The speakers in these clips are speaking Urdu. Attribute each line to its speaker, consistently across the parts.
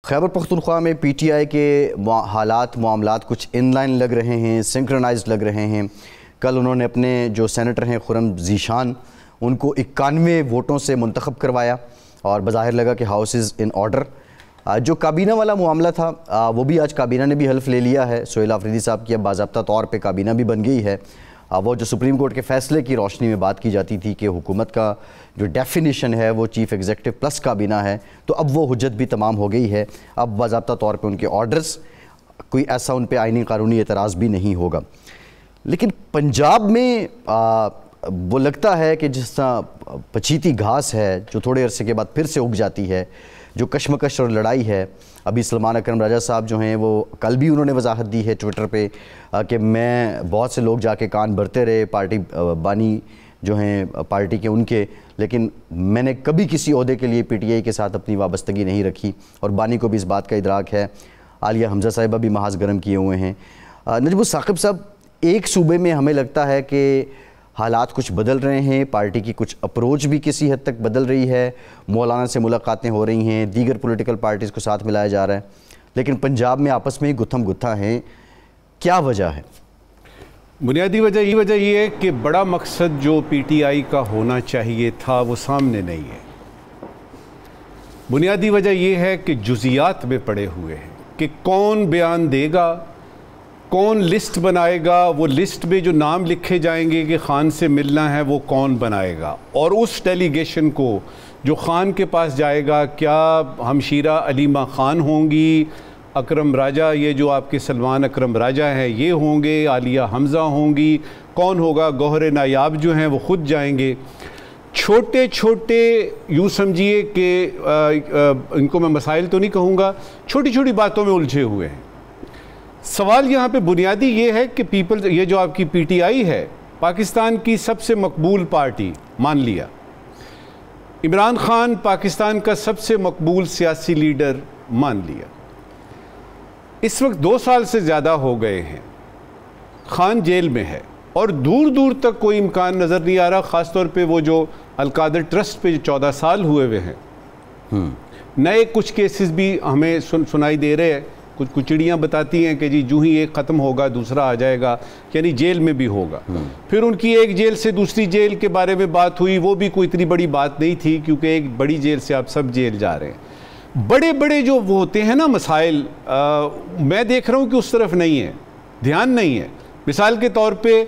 Speaker 1: خیبر پختونخوا میں پی ٹی آئی کے حالات معاملات کچھ ان لائن لگ رہے ہیں، سنکرنائزڈ لگ رہے ہیں۔ کل انہوں نے اپنے جو سینیٹر ہیں خرم ذیشان ان کو 91 ووٹوں سے منتخب کروایا اور بظاہر لگا کہ ہاؤس از ان آرڈر۔ جو کابینہ والا معاملہ تھا وہ بھی آج کابینہ نے بھی حلف لے لیا ہے۔ سہیل آفریدی صاحب کی اب باضابطہ طور پہ کابینہ بھی بن گئی ہے۔ وہ جو سپریم کورٹ کے فیصلے کی روشنی میں بات کی جاتی تھی کہ حکومت کا جو ڈیفینیشن ہے وہ چیف ایگزیکٹو پلس کابینہ ہے، تو اب وہ حجت بھی تمام ہو گئی ہے۔ اب باضابطہ طور پہ ان کے آرڈرز، کوئی ایسا ان پہ آئینی قانونی اعتراض بھی نہیں ہوگا۔ لیکن پنجاب میں وہ لگتا ہے کہ جس طرح پچیتی گھاس ہے جو تھوڑے عرصے کے بعد پھر سے اگ جاتی ہے، جو کشمکش اور لڑائی ہے۔ ابھی سلمان اکرم راجہ صاحب جو ہیں وہ کل بھی انہوں نے وضاحت دی ہے ٹویٹر پہ کہ میں بہت سے لوگ جا کے کان بھرتے رہے پارٹی بانی جو ہیں پارٹی کے ان کے، لیکن میں نے کبھی کسی عہدے کے لیے پی ٹی آئی کے ساتھ اپنی وابستگی نہیں رکھی، اور بانی کو بھی اس بات کا ادراک ہے۔ عالیہ حمزہ صاحبہ بھی محاذ گرم کیے ہوئے ہیں۔ نجم الثاقب صاحب، ایک صوبے میں ہمیں لگتا ہے کہ حالات کچھ بدل رہے ہیں، پارٹی کی کچھ اپروچ بھی کسی حد تک بدل رہی ہے، مولانا سے ملاقاتیں ہو رہی ہیں، دیگر پولیٹیکل پارٹیز کو ساتھ ملایا جا رہا ہے، لیکن پنجاب میں آپس میں ہی گتھم گتھا ہیں۔ کیا وجہ ہے؟
Speaker 2: بنیادی وجہ یہ ہے کہ بڑا مقصد جو پی ٹی آئی کا ہونا چاہیے تھا وہ سامنے نہیں ہے۔ بنیادی وجہ یہ ہے کہ جزیات میں پڑے ہوئے ہیں کہ کون بیان دے گا، کون لسٹ بنائے گا، وہ لسٹ میں جو نام لکھے جائیں گے کہ خان سے ملنا ہے وہ کون بنائے گا، اور اس ڈیلیگیشن کو جو خان کے پاس جائے گا کیا ہمشیرہ علیمہ خان ہوں گی، اکرم راجہ یہ جو آپ کے سلمان اکرم راجہ ہیں یہ ہوں گے، عالیہ حمزہ ہوں گی، کون ہوگا، گوہر نایاب جو ہیں وہ خود جائیں گے۔ چھوٹے چھوٹے یوں سمجھیے کہ ان کو میں مسائل تو نہیں کہوں گا، چھوٹی چھوٹی باتوں میں الجھے ہوئے ہیں۔ سوال یہاں پہ بنیادی یہ ہے کہ یہ جو آپ کی پی ٹی آئی ہے پاکستان کی سب سے مقبول پارٹی مان لیا، عمران خان پاکستان کا سب سے مقبول سیاسی لیڈر مان لیا، اس وقت 2 سال سے زیادہ ہو گئے ہیں، خان جیل میں ہے اور دور دور تک کوئی امکان نظر نہیں آ رہا، خاص طور پہ وہ جو القادر ٹرسٹ پہ جو 14 سال ہوئے ہوئے ہیں۔ نئے کچھ کیسز بھی ہمیں سنائی دے رہے ہیں، کچھ کچڑیاں بتاتی ہیں کہ جی جو ہی ایک ختم ہوگا دوسرا آ جائے گا، یعنی جیل میں بھی ہوگا۔ پھر ان کی ایک جیل سے دوسری جیل کے بارے میں بات ہوئی، وہ بھی کوئی اتنی بڑی بات نہیں تھی کیونکہ ایک بڑی جیل سے آپ سب جیل جا رہے ہیں۔ بڑے بڑے جو وہ ہوتے ہیں نا مسائل، میں دیکھ رہا ہوں کہ اس طرف نہیں ہے، دھیان نہیں ہے۔ مثال کے طور پہ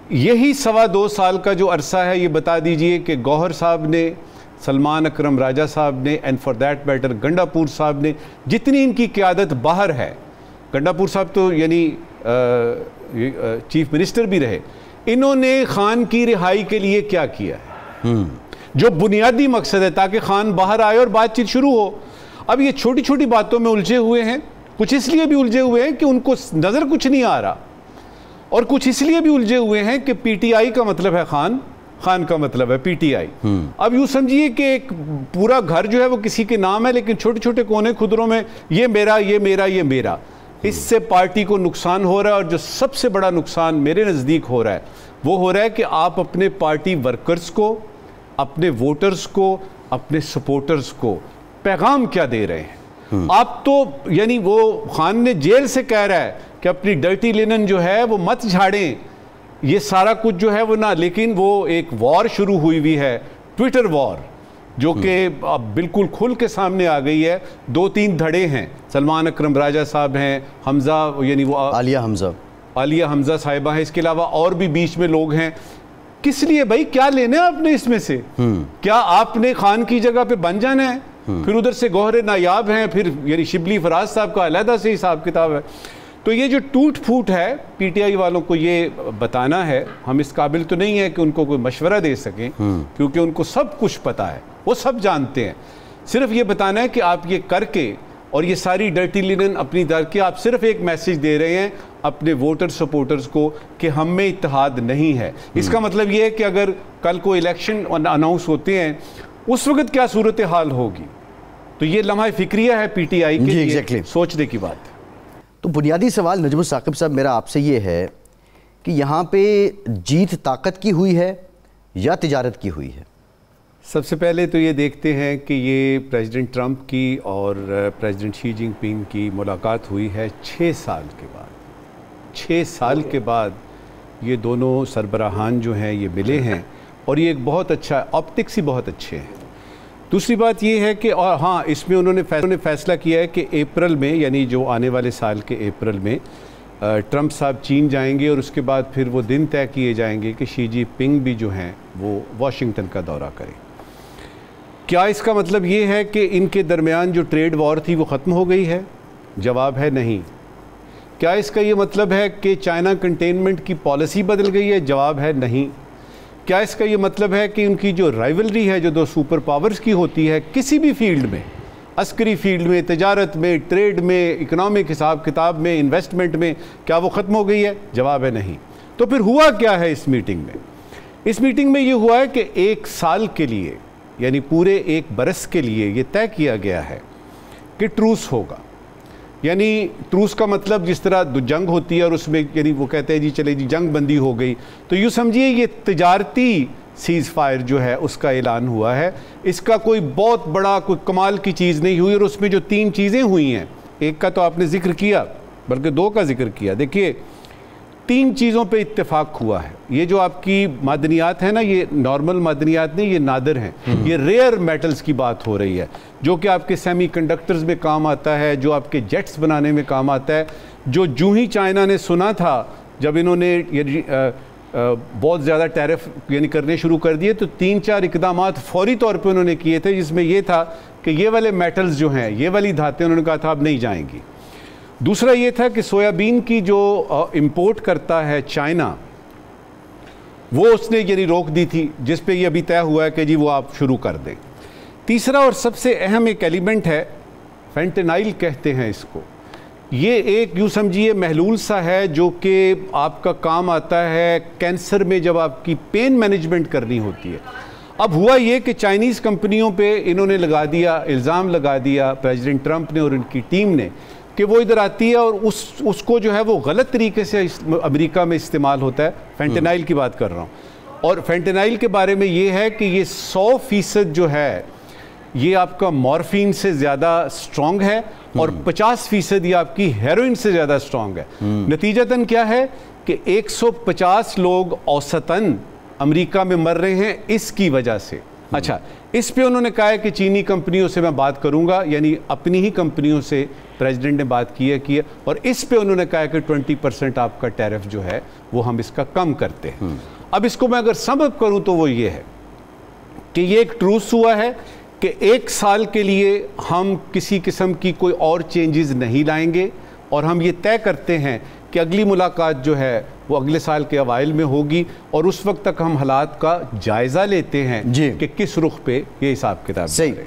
Speaker 2: یہی 2.25 سال کا جو عرصہ ہے یہ بتا دیجئے کہ گوہر صاحب نے، سلمان اکرم راجہ صاحب نے، اینڈ فار دیٹ میٹر گنڈا پور صاحب نے، جتنی ان کی قیادت باہر ہے، گنڈا پور صاحب تو یعنی چیف منسٹر بھی رہے، انہوں نے خان کی رہائی کے لیے کیا کیا ہے جو بنیادی مقصد ہے تاکہ خان باہر آئے اور بات چیت شروع ہو۔ اب یہ چھوٹی چھوٹی باتوں میں الجھے ہوئے ہیں، کچھ اس لیے بھی الجھے ہوئے ہیں کہ ان کو نظر کچھ نہیں آ رہا، اور کچھ اس لیے بھی الجھے ہوئے ہیں کہ پی ٹی آئی کا مطلب ہے خان، خان کا مطلب ہے پی ٹی آئی۔ اب یوں سمجھیے کہ ایک پورا گھر جو ہے وہ کسی کے نام ہے، لیکن چھوٹے چھوٹے کونے خدروں میں یہ میرا، یہ میرا، یہ میرا۔ اس سے پارٹی کو نقصان ہو رہا ہے، اور جو سب سے بڑا نقصان میرے نزدیک ہو رہا ہے وہ ہو رہا ہے کہ آپ اپنے پارٹی ورکرز کو، اپنے ووٹرز کو، اپنے سپورٹرز کو پیغام کیا دے رہے ہیں؟ آپ تو یعنی وہ خان نے جیل سے کہہ رہا ہے کہ اپنی ڈرٹی لینن جو ہے وہ مت جھاڑیں، یہ سارا کچھ جو ہے وہ نہ، لیکن وہ ایک وار شروع ہوئی ہے، ٹویٹر وار، جو کہ اب بالکل کھل کے سامنے آ گئی ہے۔ 2-3 دھڑے ہیں، سلمان اکرم راجہ صاحب ہیں، حمزہ یعنی وہ عالیہ حمزہ صاحبہ ہیں، اس کے علاوہ اور بھی بیچ میں لوگ ہیں۔ کس لیے بھائی؟ کیا لینا ہے آپ نے اس میں سے؟ کیا آپ نے خان کی جگہ پہ بن جانا ہے؟ پھر ادھر سے گوہر نایاب ہیں، پھر یعنی شبلی فراز صاحب کا علیحدہ سے حساب کتاب ہے۔ تو یہ جو ٹوٹ پھوٹ ہے، پی ٹی آئی والوں کو یہ بتانا ہے، ہم اس قابل تو نہیں ہے کہ ان کو کوئی مشورہ دے سکیں کیونکہ ان کو سب کچھ پتہ ہے، وہ سب جانتے ہیں، صرف یہ بتانا ہے کہ آپ یہ کر کے اور یہ ساری ڈرٹی لینن اپنی در کے آپ صرف ایک میسیج دے رہے ہیں اپنے ووٹر سپورٹرز کو کہ ہم میں اتحاد نہیں ہے۔ اس کا مطلب یہ ہے کہ اگر کل کو الیکشن اناؤنس ہوتے ہیں اس وقت کیا صورتحال ہوگی؟ تو یہ لمحہ فکریہ ہے پی ٹی آئی کے لیے سوچنے کی بات۔
Speaker 1: تو بنیادی سوال نجم الثاقب صاحب میرا آپ سے یہ ہے کہ یہاں پہ جیت طاقت کی ہوئی ہے یا تجارت کی ہوئی ہے؟
Speaker 2: سب سے پہلے تو یہ دیکھتے ہیں کہ یہ پریزیڈنٹ ٹرمپ کی اور پریزیڈنٹ شی جن پنگ کی ملاقات ہوئی ہے 6 سال کے بعد. 6 سال کے بعد یہ دونوں سربراہان جو ہیں یہ ملے ہیں اور یہ ایک بہت اچھا آپٹکس ہی بہت اچھے ہیں. دوسری بات یہ ہے کہ اور ہاں اس میں انہوں نے فیصلہ کیا ہے کہ اپریل میں یعنی جو آنے والے سال کے اپریل میں ٹرمپ صاحب چین جائیں گے اور اس کے بعد پھر وہ دن طے کیے جائیں گے کہ شی جی پنگ بھی جو ہیں وہ واشنگٹن کا دورہ کریں. کیا اس کا مطلب یہ ہے کہ ان کے درمیان جو ٹریڈ وار تھی وہ ختم ہو گئی ہے؟ جواب ہے نہیں. کیا اس کا یہ مطلب ہے کہ چائنا کنٹینمنٹ کی پالیسی بدل گئی ہے؟ جواب ہے نہیں. کیا اس کا یہ مطلب ہے کہ ان کی جو رائیولری ہے جو 2 سپر پاورز کی ہوتی ہے کسی بھی فیلڈ میں، عسکری فیلڈ میں، تجارت میں، ٹریڈ میں، اکنامک حساب کتاب میں، انویسٹمنٹ میں، کیا وہ ختم ہو گئی ہے؟ جواب ہے نہیں. تو پھر ہوا کیا ہے اس میٹنگ میں؟ اس میٹنگ میں یہ ہوا ہے کہ 1 سال کے لیے یعنی پورے 1 برس کے لیے یہ طے کیا گیا ہے کہ ٹروس ہوگا. یعنی ٹروس کا مطلب جس طرح جنگ ہوتی ہے اور اس میں یعنی وہ کہتے ہیں جی چلے جی جنگ بندی ہو گئی، تو یوں سمجھیے یہ تجارتی سیز فائر جو ہے اس کا اعلان ہوا ہے. اس کا کوئی بہت بڑا کوئی کمال کی چیز نہیں ہوئی اور اس میں جو 3 چیزیں ہوئی ہیں، ایک کا تو آپ نے ذکر کیا بلکہ 2 کا ذکر کیا. دیکھیے 3 چیزوں پہ اتفاق ہوا ہے. یہ جو آپ کی معدنیات ہیں نا، یہ نارمل معدنیات نہیں، یہ نادر ہیں. یہ ریئر میٹلز کی بات ہو رہی ہے جو کہ آپ کے سیمی کنڈکٹرز میں کام آتا ہے، جو آپ کے جیٹس بنانے میں کام آتا ہے. جو ہی چائنا نے سنا تھا جب انہوں نے بہت زیادہ ٹیرف یعنی کرنے شروع کر دیے تو 3-4 اقدامات فوری طور پہ انہوں نے کیے تھے، جس میں یہ تھا کہ یہ والے میٹلز جو ہیں، یہ والی دھاتیں انہوں نے کہا تھا اب نہیں جائیں گی. دوسرا یہ تھا کہ سویابین کی جو امپورٹ کرتا ہے چائنا، وہ اس نے یعنی روک دی تھی، جس پہ یہ ابھی طے ہوا ہے کہ جی وہ آپ شروع کر دیں. تیسرا اور سب سے اہم ایک ایلیمنٹ ہے، فینٹینائل کہتے ہیں اس کو. یہ ایک یوں سمجھیے محلول سا ہے جو کہ آپ کا کام آتا ہے کینسر میں جب آپ کی پین مینجمنٹ کرنی ہوتی ہے. اب ہوا یہ کہ چائنیز کمپنیوں پہ انہوں نے لگا دیا، الزام لگا دیا پریزیڈنٹ ٹرمپ نے اور ان کی ٹیم نے کہ وہ ادھر آتی ہے اور اس کو جو ہے وہ غلط طریقے سے امریکہ میں استعمال ہوتا ہے. فینٹینائل کی بات کر رہا ہوں. اور فینٹینائل کے بارے میں یہ ہے کہ یہ 100% جو ہے یہ آپ کا مورفین سے زیادہ سٹرونگ ہے اور 50% یہ آپ کی ہیروئن سے زیادہ سٹرونگ ہے. نتیجتاً کیا ہے کہ 150 لوگ اوسطاً امریکہ میں مر رہے ہیں اس کی وجہ سے. اچھا، اس پہ انہوں نے کہا ہے کہ چینی کمپنیوں سے میں بات کروں گا، یعنی اپنی ہی کمپنیوں سے پریزیڈنٹ نے بات کی ہے اور اس پہ انہوں نے کہا ہے کہ 20% آپ کا ٹیرف جو ہے وہ ہم اس کا کم کرتے ہیں. اب اس کو میں اگر سم اپ کروں تو وہ یہ ہے کہ یہ ایک ٹروس ہوا ہے کہ 1 سال کے لیے ہم کسی قسم کی کوئی اور چینجز نہیں لائیں گے اور ہم یہ طے کرتے ہیں کہ اگلی ملاقات جو ہے وہ اگلے سال کے اوائل میں ہوگی اور اس وقت تک ہم حالات کا جائزہ لیتے ہیں کہ کس رخ پہ یہ حساب کتاب ہے.